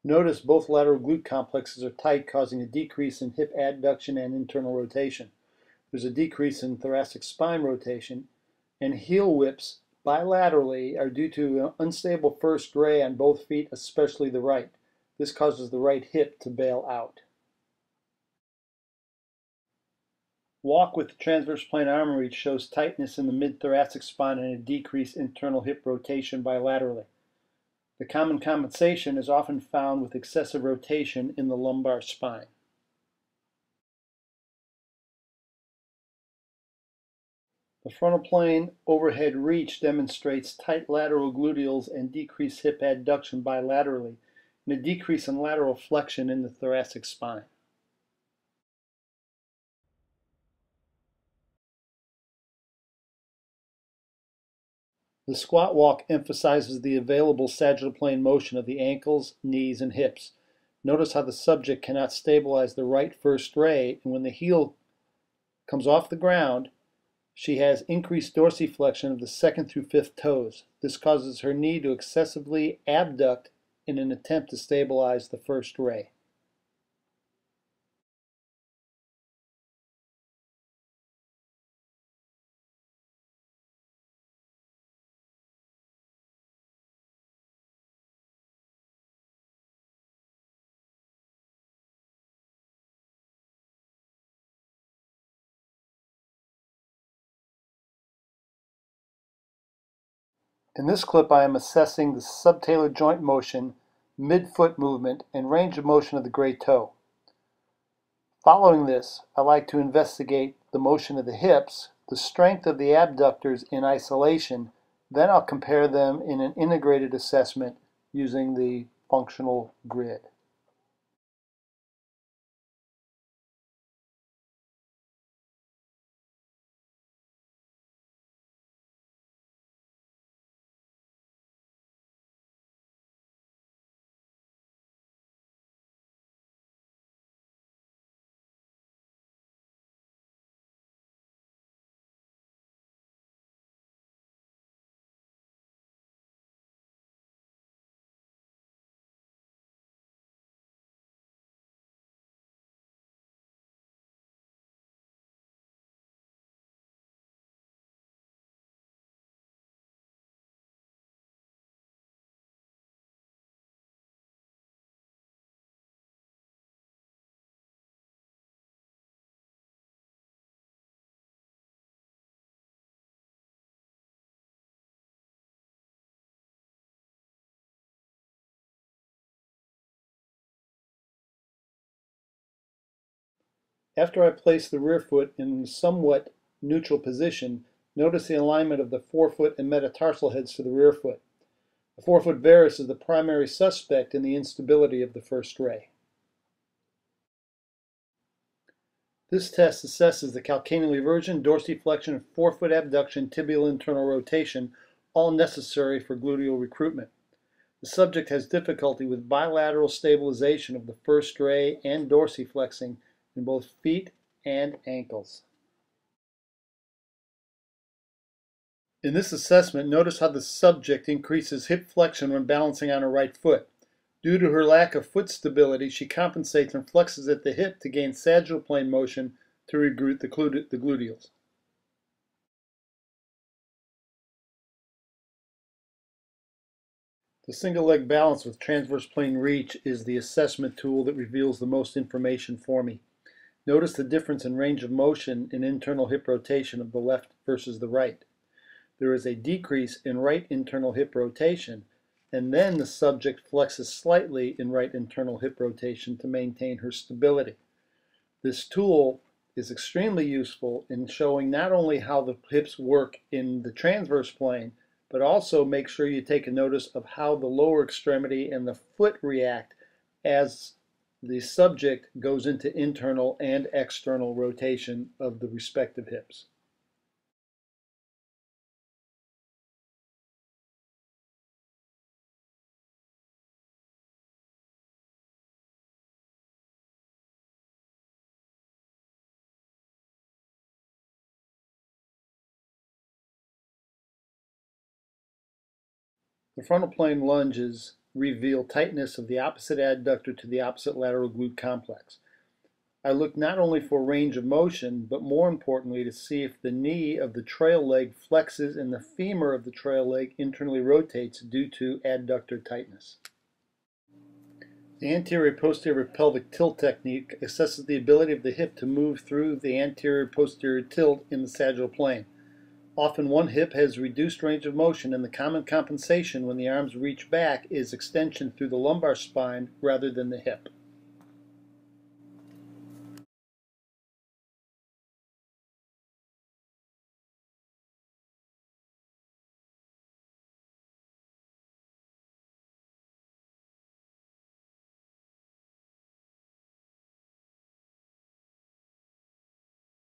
Notice both lateral glute complexes are tight, causing a decrease in hip adduction and internal rotation. There's a decrease in thoracic spine rotation, and heel whips bilaterally are due to an unstable first ray on both feet, especially the right. This causes the right hip to bail out. Walk with the transverse plane arm reach shows tightness in the mid-thoracic spine and a decreased internal hip rotation bilaterally. The common compensation is often found with excessive rotation in the lumbar spine. The frontal plane overhead reach demonstrates tight lateral gluteals and decreased hip adduction bilaterally, and a decrease in lateral flexion in the thoracic spine. The squat walk emphasizes the available sagittal plane motion of the ankles, knees, and hips. Notice how the subject cannot stabilize the right first ray, and when the heel comes off the ground, she has increased dorsiflexion of the second through fifth toes. This causes her knee to excessively abduct in an attempt to stabilize the first ray. In this clip, I am assessing the subtalar joint motion, mid-foot movement, and range of motion of the great toe. Following this, I like to investigate the motion of the hips, the strength of the abductors in isolation, then I'll compare them in an integrated assessment using the functional grid. After I place the rear foot in a somewhat neutral position, notice the alignment of the forefoot and metatarsal heads to the rear foot. The forefoot varus is the primary suspect in the instability of the first ray. This test assesses the calcaneal eversion, dorsiflexion, forefoot abduction, tibial internal rotation, all necessary for gluteal recruitment. The subject has difficulty with bilateral stabilization of the first ray and dorsiflexing in both feet and ankles. In this assessment, notice how the subject increases hip flexion when balancing on her right foot. Due to her lack of foot stability, she compensates and flexes at the hip to gain sagittal plane motion to recruit the gluteals. The single leg balance with transverse plane reach is the assessment tool that reveals the most information for me. Notice the difference in range of motion in internal hip rotation of the left versus the right. There is a decrease in right internal hip rotation, and then the subject flexes slightly in right internal hip rotation to maintain her stability. This tool is extremely useful in showing not only how the hips work in the transverse plane, but also make sure you take a notice of how the lower extremity and the foot react as the subject goes into internal and external rotation of the respective hips. The frontal plane lunge is reveal tightness of the opposite adductor to the opposite lateral glute complex. I look not only for range of motion, but more importantly to see if the knee of the trail leg flexes and the femur of the trail leg internally rotates due to adductor tightness. The anterior-posterior pelvic tilt technique assesses the ability of the hip to move through the anterior-posterior tilt in the sagittal plane. Often one hip has reduced range of motion, and the common compensation when the arms reach back is extension through the lumbar spine rather than the hip.